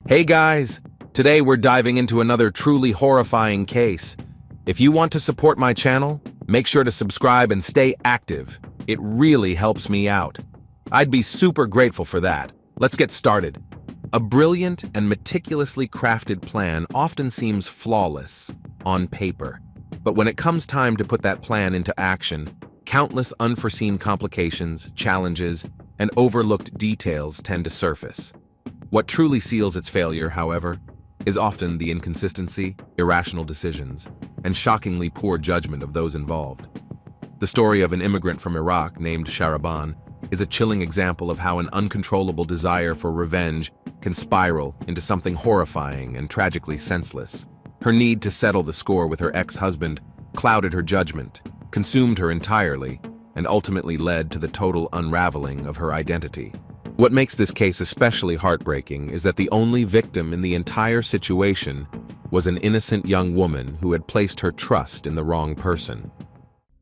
Hey guys! Today we're diving into another truly horrifying case. If you want to support my channel, make sure to subscribe and stay active. It really helps me out. I'd be super grateful for that. Let's get started. A brilliant and meticulously crafted plan often seems flawless on paper. But when it comes time to put that plan into action, countless unforeseen complications, challenges, and overlooked details tend to surface. What truly seals its failure, however, is often the inconsistency, irrational decisions, and shockingly poor judgment of those involved. The story of an immigrant from Iraq named Shahraban is a chilling example of how an uncontrollable desire for revenge can spiral into something horrifying and tragically senseless. Her need to settle the score with her ex-husband clouded her judgment, consumed her entirely, and ultimately led to the total unraveling of her identity. What makes this case especially heartbreaking is that the only victim in the entire situation was an innocent young woman who had placed her trust in the wrong person.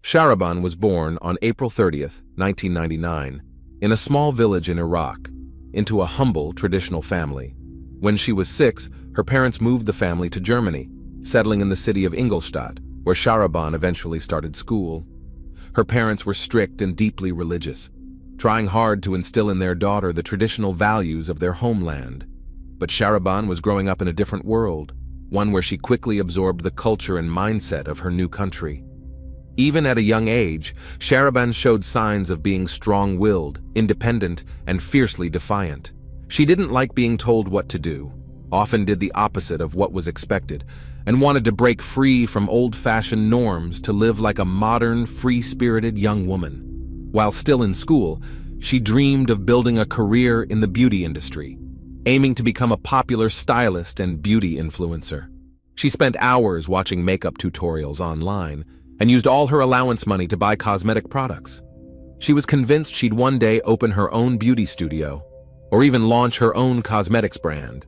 Shahraban was born on April 30th, 1999, in a small village in Iraq, into a humble, traditional family. When she was 6, her parents moved the family to Germany, settling in the city of Ingolstadt, where Shahraban eventually started school. Her parents were strict and deeply religious, trying hard to instill in their daughter the traditional values of their homeland. But Shahraban was growing up in a different world, one where she quickly absorbed the culture and mindset of her new country. Even at a young age, Shahraban showed signs of being strong-willed, independent, and fiercely defiant. She didn't like being told what to do, often did the opposite of what was expected, and wanted to break free from old-fashioned norms to live like a modern, free-spirited young woman. While still in school, she dreamed of building a career in the beauty industry, aiming to become a popular stylist and beauty influencer. She spent hours watching makeup tutorials online and used all her allowance money to buy cosmetic products. She was convinced she'd one day open her own beauty studio or even launch her own cosmetics brand.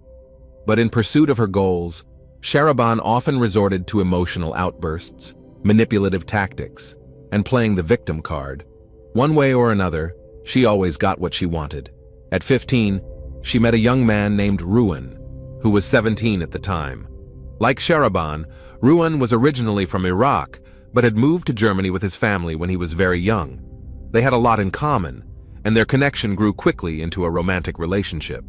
But in pursuit of her goals, Shahraban often resorted to emotional outbursts, manipulative tactics, and playing the victim card. One way or another, she always got what she wanted. At 15, she met a young man named Ruan, who was 17 at the time. Like Shahraban, Ruan was originally from Iraq, but had moved to Germany with his family when he was very young. They had a lot in common, and their connection grew quickly into a romantic relationship.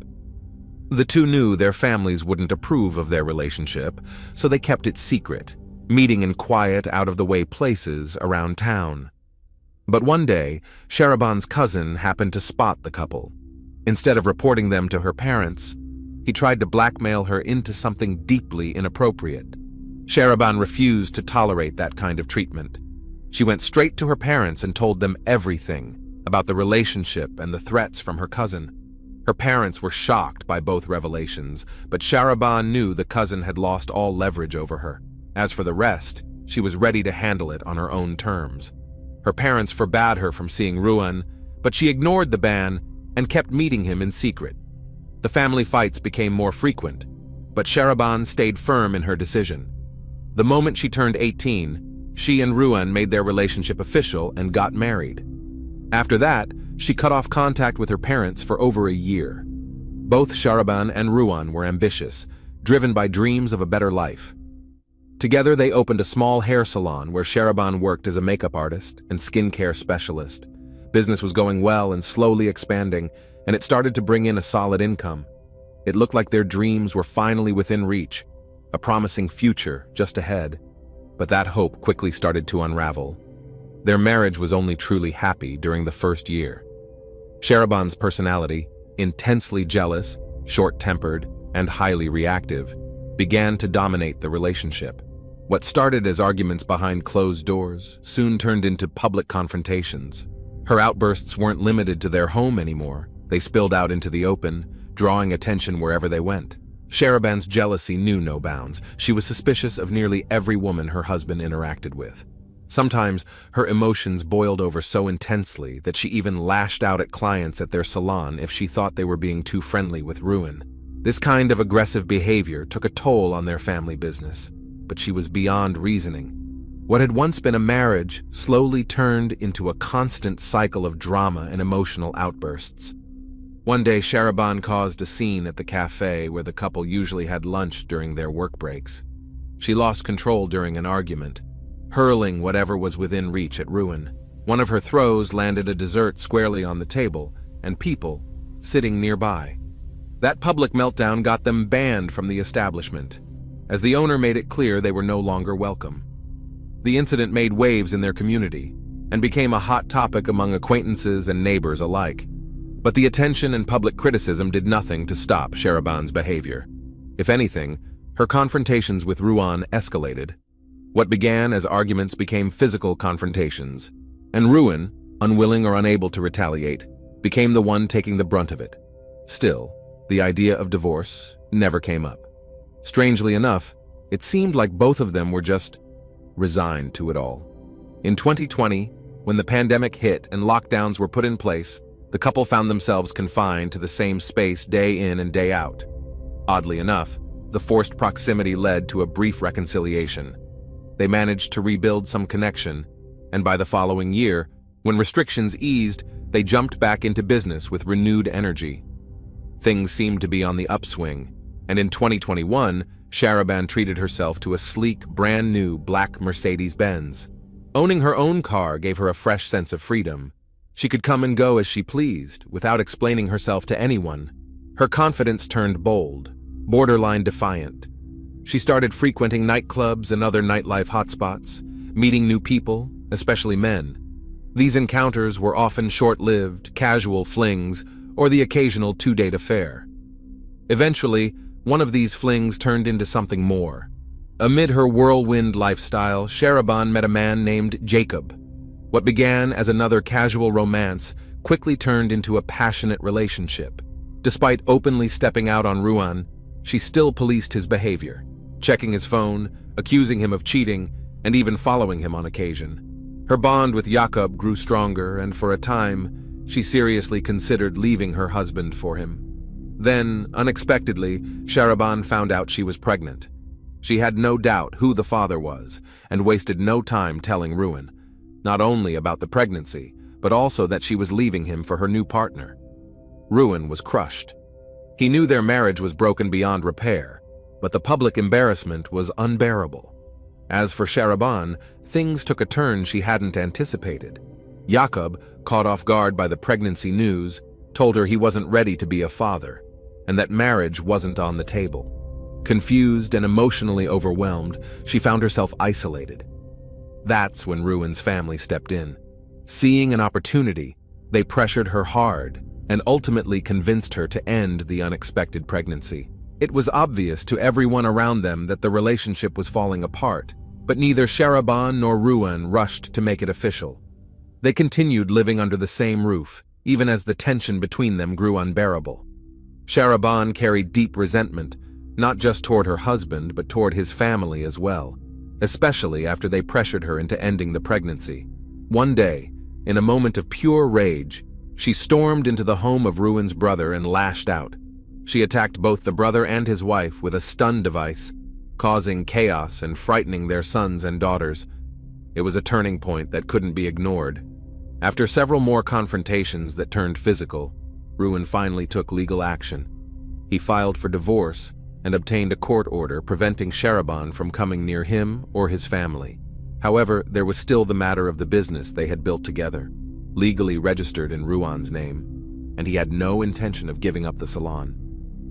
The two knew their families wouldn't approve of their relationship, so they kept it secret, meeting in quiet, out-of-the-way places around town. But one day, Shahraban's cousin happened to spot the couple. Instead of reporting them to her parents, he tried to blackmail her into something deeply inappropriate. Shahraban refused to tolerate that kind of treatment. She went straight to her parents and told them everything about the relationship and the threats from her cousin. Her parents were shocked by both revelations, but Shahraban knew the cousin had lost all leverage over her. As for the rest, she was ready to handle it on her own terms. Her parents forbade her from seeing Ruan, but she ignored the ban and kept meeting him in secret. The family fights became more frequent, but Shahraban stayed firm in her decision. The moment she turned 18, she and Ruan made their relationship official and got married. After that, she cut off contact with her parents for over a year. Both Shahraban and Ruan were ambitious, driven by dreams of a better life. Together, they opened a small hair salon where Shahraban worked as a makeup artist and skincare specialist. Business was going well and slowly expanding, and it started to bring in a solid income. It looked like their dreams were finally within reach, a promising future just ahead. But that hope quickly started to unravel. Their marriage was only truly happy during the first year. Shahraban's personality, intensely jealous, short-tempered, and highly reactive, began to dominate the relationship. What started as arguments behind closed doors soon turned into public confrontations. Her outbursts weren't limited to their home anymore. They spilled out into the open, drawing attention wherever they went. Shahraban's jealousy knew no bounds. She was suspicious of nearly every woman her husband interacted with. Sometimes, her emotions boiled over so intensely that she even lashed out at clients at their salon if she thought they were being too friendly with Ruan. This kind of aggressive behavior took a toll on their family business, but she was beyond reasoning. What had once been a marriage slowly turned into a constant cycle of drama and emotional outbursts. One day, Sharaban caused a scene at the cafe where the couple usually had lunch during their work breaks. She lost control during an argument, hurling whatever was within reach at Ruin. One of her throws landed a dessert squarely on the table, and people sitting nearby. That public meltdown got them banned from the establishment, as the owner made it clear they were no longer welcome. The incident made waves in their community, and became a hot topic among acquaintances and neighbors alike. But the attention and public criticism did nothing to stop Sharaban's behavior. If anything, her confrontations with Ruan escalated. What began as arguments became physical confrontations, and Ruan, unwilling or unable to retaliate, became the one taking the brunt of it. Still, the idea of divorce never came up. Strangely enough, it seemed like both of them were just resigned to it all. In 2020, when the pandemic hit and lockdowns were put in place, the couple found themselves confined to the same space day in and day out. Oddly enough, the forced proximity led to a brief reconciliation. They managed to rebuild some connection, and by the following year, when restrictions eased, they jumped back into business with renewed energy. Things seemed to be on the upswing, and in 2021, Sharaban treated herself to a sleek, brand-new black Mercedes-Benz. Owning her own car gave her a fresh sense of freedom. She could come and go as she pleased, without explaining herself to anyone. Her confidence turned bold, borderline defiant. She started frequenting nightclubs and other nightlife hotspots, meeting new people, especially men. These encounters were often short-lived, casual flings, or the occasional two-date affair. Eventually, one of these flings turned into something more. Amid her whirlwind lifestyle, Sharaban met a man named Jacob. What began as another casual romance quickly turned into a passionate relationship. Despite openly stepping out on Ruan, she still policed his behavior, checking his phone, accusing him of cheating, and even following him on occasion. Her bond with Jacob grew stronger, and for a time, she seriously considered leaving her husband for him. Then, unexpectedly, Sharaban found out she was pregnant. She had no doubt who the father was, and wasted no time telling Ruan, not only about the pregnancy, but also that she was leaving him for her new partner. Ruan was crushed. He knew their marriage was broken beyond repair, but the public embarrassment was unbearable. As for Sharaban, things took a turn she hadn't anticipated. Jacob, caught off guard by the pregnancy news, told her he wasn't ready to be a father, and that marriage wasn't on the table. Confused and emotionally overwhelmed, she found herself isolated. That's when Ruan's family stepped in. Seeing an opportunity, they pressured her hard and ultimately convinced her to end the unexpected pregnancy. It was obvious to everyone around them that the relationship was falling apart, but neither Sharaban nor Ruan rushed to make it official. They continued living under the same roof, even as the tension between them grew unbearable. Sharaban carried deep resentment, not just toward her husband, but toward his family as well, especially after they pressured her into ending the pregnancy. One day, in a moment of pure rage, she stormed into the home of Ruan's brother and lashed out. She attacked both the brother and his wife with a stun device, causing chaos and frightening their sons and daughters. It was a turning point that couldn't be ignored. After several more confrontations that turned physical, Ruan finally took legal action. He filed for divorce and obtained a court order preventing Sharaban from coming near him or his family. However, there was still the matter of the business they had built together, legally registered in Ruan's name, and he had no intention of giving up the salon.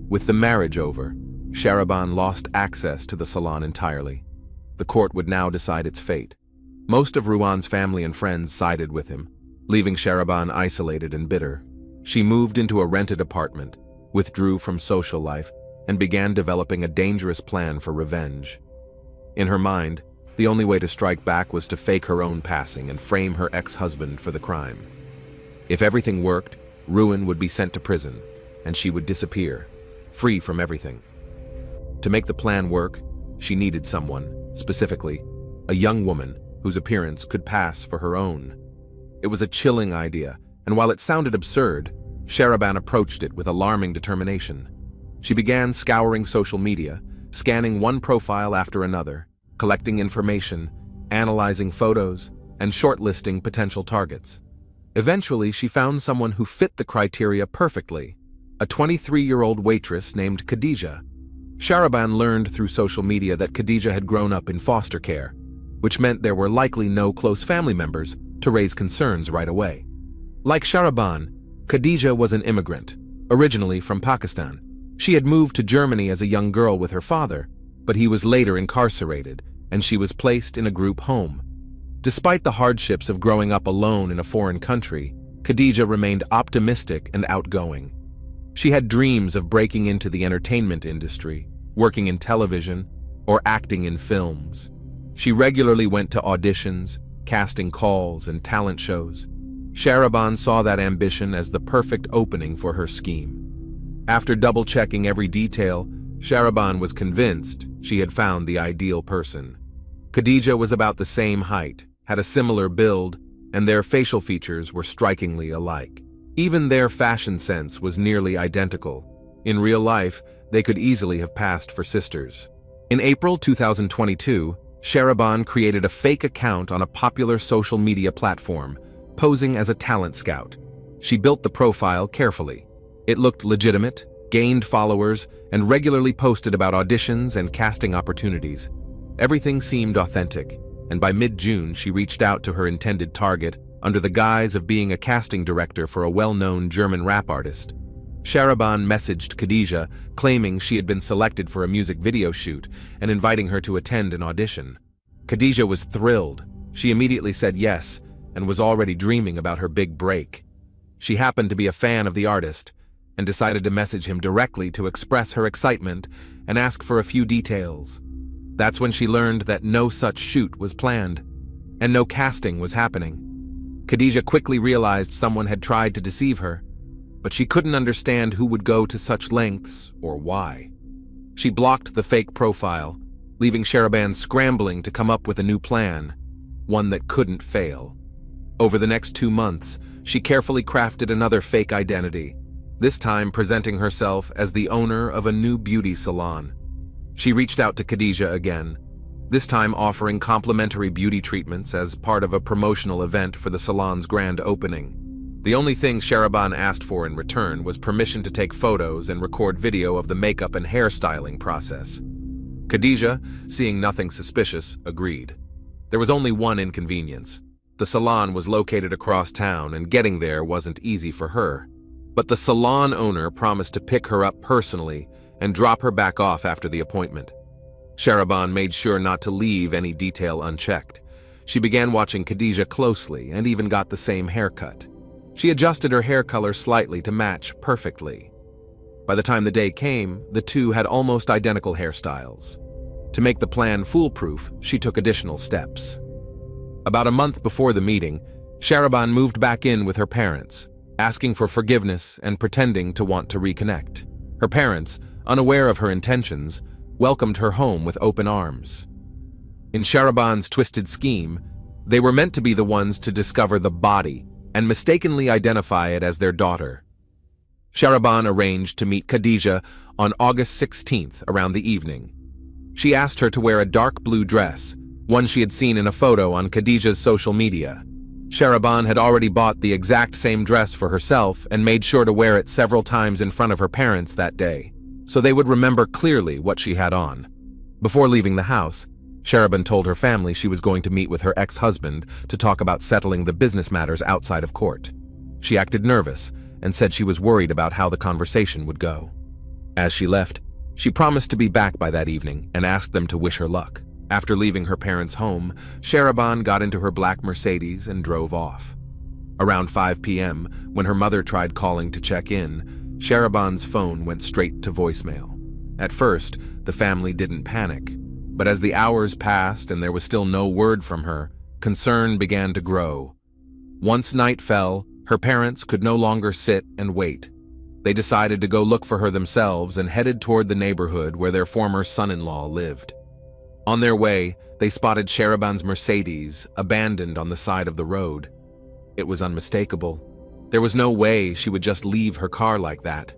With the marriage over, Sharaban lost access to the salon entirely. The court would now decide its fate. Most of Ruan's family and friends sided with him, leaving Sharaban isolated and bitter. She moved into a rented apartment, withdrew from social life, and began developing a dangerous plan for revenge. In her mind, the only way to strike back was to fake her own passing and frame her ex-husband for the crime. If everything worked, Ruan would be sent to prison, and she would disappear, free from everything. To make the plan work, she needed someone, specifically, a young woman whose appearance could pass for her own. It was a chilling idea, and while it sounded absurd, Sharaban approached it with alarming determination. She began scouring social media, scanning one profile after another, collecting information, analyzing photos, and shortlisting potential targets. Eventually, she found someone who fit the criteria perfectly, a 23-year-old waitress named Khadija. Shahraban learned through social media that Khadija had grown up in foster care, which meant there were likely no close family members to raise concerns right away. Like Shahraban, Khadija was an immigrant, originally from Pakistan. She had moved to Germany as a young girl with her father, but he was later incarcerated, and she was placed in a group home. Despite the hardships of growing up alone in a foreign country, Khadija remained optimistic and outgoing. She had dreams of breaking into the entertainment industry, working in television, or acting in films. She regularly went to auditions, casting calls, and talent shows. Shahraban saw that ambition as the perfect opening for her scheme. After double-checking every detail, Shahraban was convinced she had found the ideal person. Khadija was about the same height, had a similar build, and their facial features were strikingly alike. Even their fashion sense was nearly identical. In real life, they could easily have passed for sisters. In April 2022, Shahraban created a fake account on a popular social media platform, posing as a talent scout. She built the profile carefully. It looked legitimate, gained followers, and regularly posted about auditions and casting opportunities. Everything seemed authentic, and by mid-June she reached out to her intended target under the guise of being a casting director for a well-known German rap artist. Shahraban messaged Khadija, claiming she had been selected for a music video shoot and inviting her to attend an audition. Khadija was thrilled. She immediately said yes and was already dreaming about her big break. She happened to be a fan of the artist and decided to message him directly to express her excitement and ask for a few details. That's when she learned that no such shoot was planned, and no casting was happening. Khadija quickly realized someone had tried to deceive her, but she couldn't understand who would go to such lengths or why. She blocked the fake profile, leaving Shahraban scrambling to come up with a new plan, one that couldn't fail. Over the next 2 months, she carefully crafted another fake identity, this time presenting herself as the owner of a new beauty salon. She reached out to Khadija again, this time offering complimentary beauty treatments as part of a promotional event for the salon's grand opening. The only thing Shahraban asked for in return was permission to take photos and record video of the makeup and hairstyling process. Khadija, seeing nothing suspicious, agreed. There was only one inconvenience. The salon was located across town, and getting there wasn't easy for her. But the salon owner promised to pick her up personally and drop her back off after the appointment. Shahraban made sure not to leave any detail unchecked. She began watching Khadija closely and even got the same haircut. She adjusted her hair color slightly to match perfectly. By the time the day came, the two had almost identical hairstyles. To make the plan foolproof, she took additional steps. About a month before the meeting, Shahraban moved back in with her parents, asking for forgiveness and pretending to want to reconnect. Her parents, unaware of her intentions, welcomed her home with open arms. In Shahraban's twisted scheme, they were meant to be the ones to discover the body and mistakenly identify it as their daughter. Shahraban arranged to meet Khadija on August 16th around the evening. She asked her to wear a dark blue dress, one she had seen in a photo on Khadija's social media. Shahraban had already bought the exact same dress for herself and made sure to wear it several times in front of her parents that day, so they would remember clearly what she had on. Before leaving the house, Shahraban told her family she was going to meet with her ex-husband to talk about settling the business matters outside of court. She acted nervous and said she was worried about how the conversation would go. As she left, she promised to be back by that evening and asked them to wish her luck. After leaving her parents' home, Shahraban got into her black Mercedes and drove off. Around 5 p.m., when her mother tried calling to check in, Shahraban's phone went straight to voicemail. At first, the family didn't panic, but as the hours passed and there was still no word from her, concern began to grow. Once night fell, her parents could no longer sit and wait. They decided to go look for her themselves and headed toward the neighborhood where their former son-in-law lived. On their way, they spotted Shahraban's Mercedes, abandoned on the side of the road. It was unmistakable. There was no way she would just leave her car like that.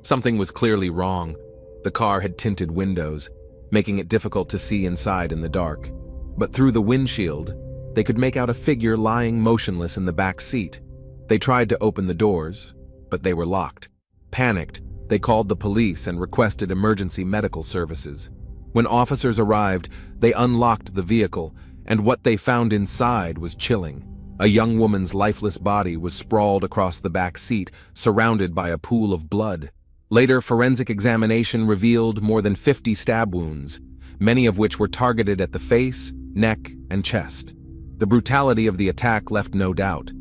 Something was clearly wrong. The car had tinted windows, making it difficult to see inside in the dark. But through the windshield, they could make out a figure lying motionless in the back seat. They tried to open the doors, but they were locked. Panicked, they called the police and requested emergency medical services. When officers arrived, they unlocked the vehicle, and what they found inside was chilling. A young woman's lifeless body was sprawled across the back seat, surrounded by a pool of blood. Later, forensic examination revealed more than 50 stab wounds, many of which were targeted at the face, neck, and chest. The brutality of the attack left no doubt.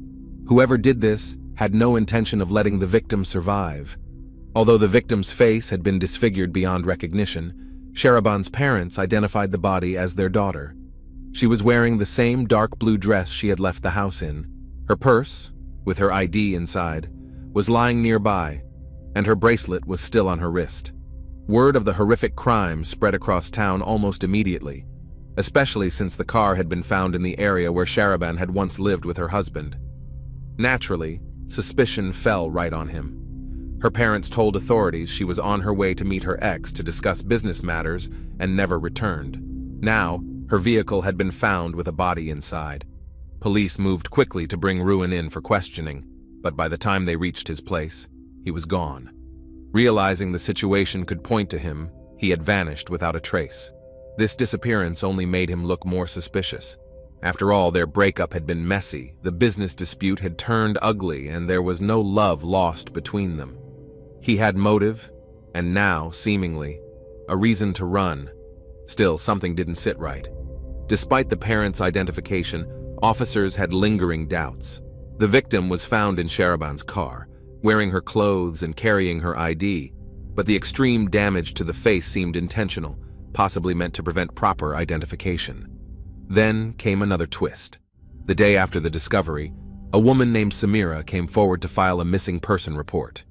Whoever did this had no intention of letting the victim survive. Although the victim's face had been disfigured beyond recognition, Sharaban's parents identified the body as their daughter. She was wearing the same dark blue dress she had left the house in. Her purse, with her ID inside, was lying nearby, and her bracelet was still on her wrist. Word of the horrific crime spread across town almost immediately, especially since the car had been found in the area where Sharaban had once lived with her husband. Naturally, suspicion fell right on him. Her parents told authorities she was on her way to meet her ex to discuss business matters and never returned. Now, her vehicle had been found with a body inside. Police moved quickly to bring Ruin in for questioning, but by the time they reached his place, he was gone. Realizing the situation could point to him, he had vanished without a trace. This disappearance only made him look more suspicious. After all, their breakup had been messy, the business dispute had turned ugly, and there was no love lost between them. He had motive, and now, seemingly, a reason to run. Still, something didn't sit right. Despite the parents' identification, officers had lingering doubts. The victim was found in Sharaban's car, wearing her clothes and carrying her ID, but the extreme damage to the face seemed intentional, possibly meant to prevent proper identification. Then came another twist. The day after the discovery, a woman named Samira came forward to file a missing person report.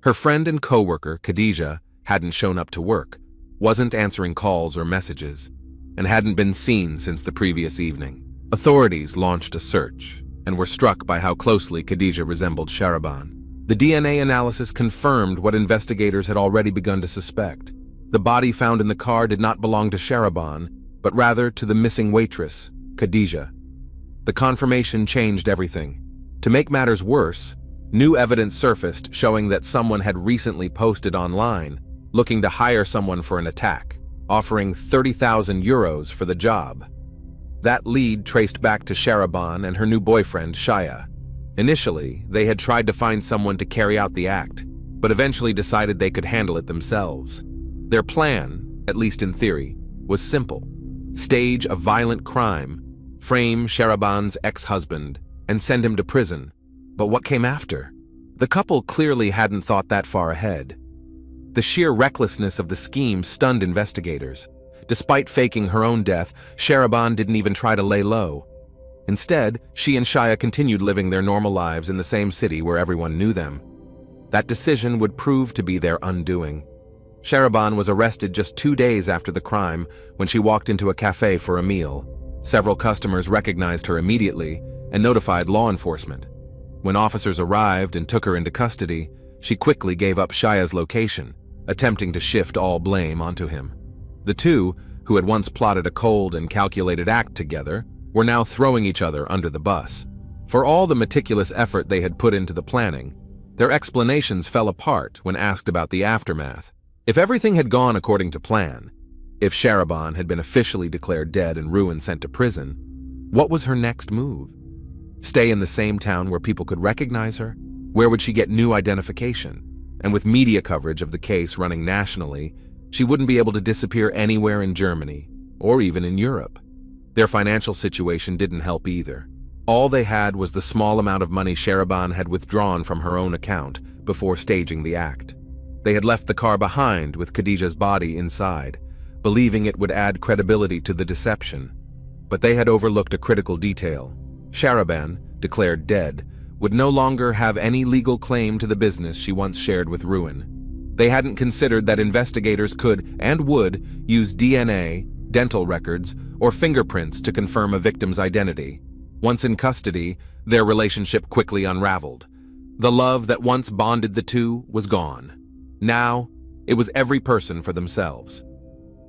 Her friend and co-worker, Khadija, hadn't shown up to work, wasn't answering calls or messages, and hadn't been seen since the previous evening. Authorities launched a search and were struck by how closely Khadija resembled Sharaban. The DNA analysis confirmed what investigators had already begun to suspect. The body found in the car did not belong to Sharaban, but rather to the missing waitress, Khadija. The confirmation changed everything. To make matters worse, new evidence surfaced showing that someone had recently posted online, looking to hire someone for an attack, offering 30,000 euros for the job. That lead traced back to Sharaban and her new boyfriend, Shaya. Initially, they had tried to find someone to carry out the act, but eventually decided they could handle it themselves. Their plan, at least in theory, was simple. Stage a violent crime, frame Sharaban's ex-husband, and send him to prison. But what came after? The couple clearly hadn't thought that far ahead. The sheer recklessness of the scheme stunned investigators. Despite faking her own death, Sharaban didn't even try to lay low. Instead, she and Shaya continued living their normal lives in the same city where everyone knew them. That decision would prove to be their undoing. Sharaban was arrested just 2 days after the crime when she walked into a cafe for a meal. Several customers recognized her immediately and notified law enforcement. When officers arrived and took her into custody, she quickly gave up Shaya's location, attempting to shift all blame onto him. The two, who had once plotted a cold and calculated act together, were now throwing each other under the bus. For all the meticulous effort they had put into the planning, their explanations fell apart when asked about the aftermath. If everything had gone according to plan, if Sharaban had been officially declared dead and Ruin sent to prison, what was her next move? Stay in the same town where people could recognize her? Where would she get new identification? And with media coverage of the case running nationally, she wouldn't be able to disappear anywhere in Germany, or even in Europe. Their financial situation didn't help either. All they had was the small amount of money Sharaban had withdrawn from her own account before staging the act. They had left the car behind with Khadija's body inside, believing it would add credibility to the deception. But they had overlooked a critical detail. Sharaban, declared dead, would no longer have any legal claim to the business she once shared with Ruin. They hadn't considered that investigators could and would use DNA, dental records, or fingerprints to confirm a victim's identity. Once in custody, their relationship quickly unraveled. The love that once bonded the two was gone. Now, it was every person for themselves.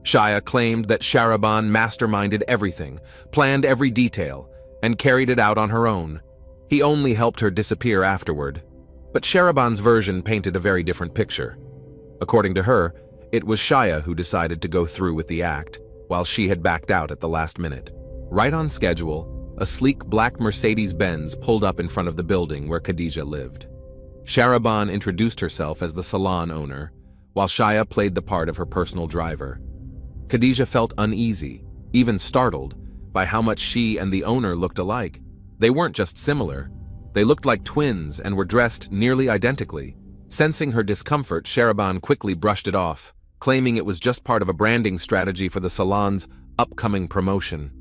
Shaya claimed that Sharaban masterminded everything, planned every detail, and carried it out on her own. He only helped her disappear afterward. But Sharaban's version painted a very different picture. According to her, it was Shaya who decided to go through with the act, while she had backed out at the last minute. Right on schedule, a sleek black Mercedes-Benz pulled up in front of the building where Khadija lived. Sharaban introduced herself as the salon owner, while Shaya played the part of her personal driver. Khadija felt uneasy, even startled, by how much she and the owner looked alike. They weren't just similar. They looked like twins and were dressed nearly identically. Sensing her discomfort, Sharaban quickly brushed it off, claiming it was just part of a branding strategy for the salon's upcoming promotion.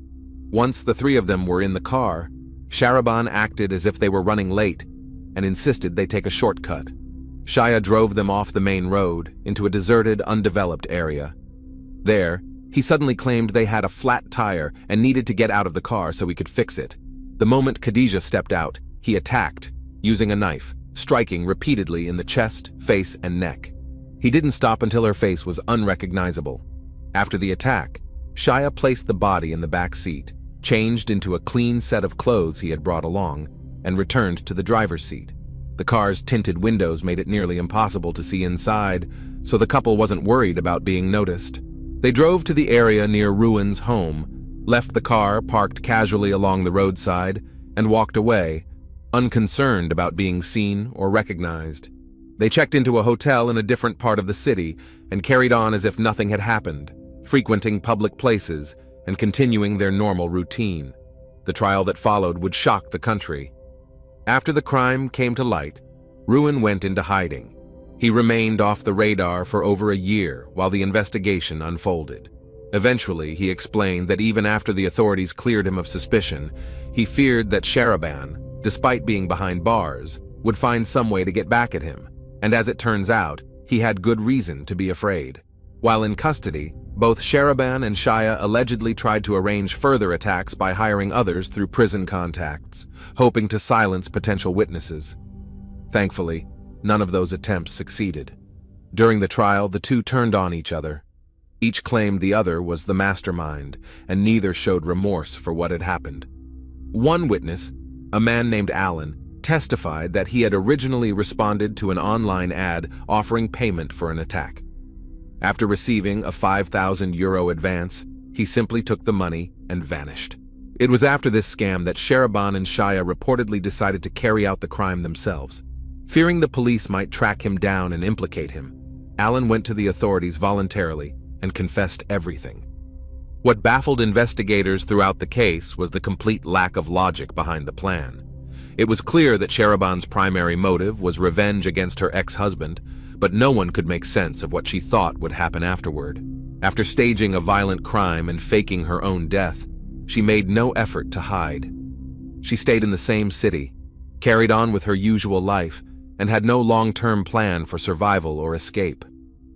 Once the three of them were in the car, Sharaban acted as if they were running late and insisted they take a shortcut. Shaya drove them off the main road into a deserted, undeveloped area. There, he suddenly claimed they had a flat tire and needed to get out of the car so he could fix it. The moment Khadija stepped out, he attacked, using a knife, striking repeatedly in the chest, face, and neck. He didn't stop until her face was unrecognizable. After the attack, Shaya placed the body in the back seat, changed into a clean set of clothes he had brought along, and returned to the driver's seat. The car's tinted windows made it nearly impossible to see inside, so the couple wasn't worried about being noticed. They drove to the area near Ruin's home, left the car parked casually along the roadside, and walked away, unconcerned about being seen or recognized. They checked into a hotel in a different part of the city and carried on as if nothing had happened, frequenting public places and continuing their normal routine. The trial that followed would shock the country. After the crime came to light, Ruin went into hiding. He remained off the radar for over a year while the investigation unfolded. Eventually, he explained that even after the authorities cleared him of suspicion, he feared that Sharaban, despite being behind bars, would find some way to get back at him. And as it turns out, he had good reason to be afraid. While in custody, both Sharaban and Shaya allegedly tried to arrange further attacks by hiring others through prison contacts, hoping to silence potential witnesses. Thankfully, none of those attempts succeeded. During the trial, the two turned on each other. Each claimed the other was the mastermind, and neither showed remorse for what had happened. One witness, a man named Alan, testified that he had originally responded to an online ad offering payment for an attack. After receiving a €5,000 advance, he simply took the money and vanished. It was after this scam that Sharaban and Shaya reportedly decided to carry out the crime themselves. Fearing the police might track him down and implicate him, Alan went to the authorities voluntarily and confessed everything. What baffled investigators throughout the case was the complete lack of logic behind the plan. It was clear that Sharaban's primary motive was revenge against her ex-husband, but no one could make sense of what she thought would happen afterward. After staging a violent crime and faking her own death, she made no effort to hide. She stayed in the same city, carried on with her usual life, and had no long-term plan for survival or escape.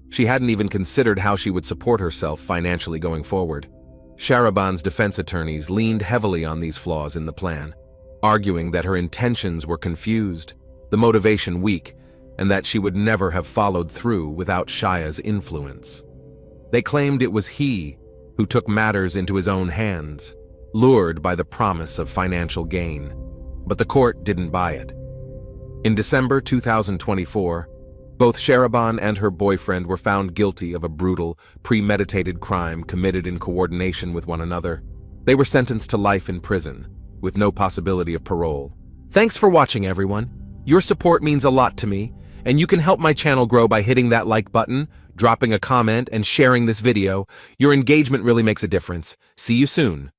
She hadn't even considered how she would support herself financially going forward. Sharaban's defense attorneys leaned heavily on these flaws in the plan, arguing that her intentions were confused, the motivation weak, and that she would never have followed through without Shaya's influence. They claimed it was he who took matters into his own hands, lured by the promise of financial gain. But the court didn't buy it. In December 2024, both Sharaban and her boyfriend were found guilty of a brutal, premeditated crime committed in coordination with one another. They were sentenced to life in prison, with no possibility of parole. Thanks for watching, everyone. Your support means a lot to me, and you can help my channel grow by hitting that like button, dropping a comment, and sharing this video. Your engagement really makes a difference. See you soon.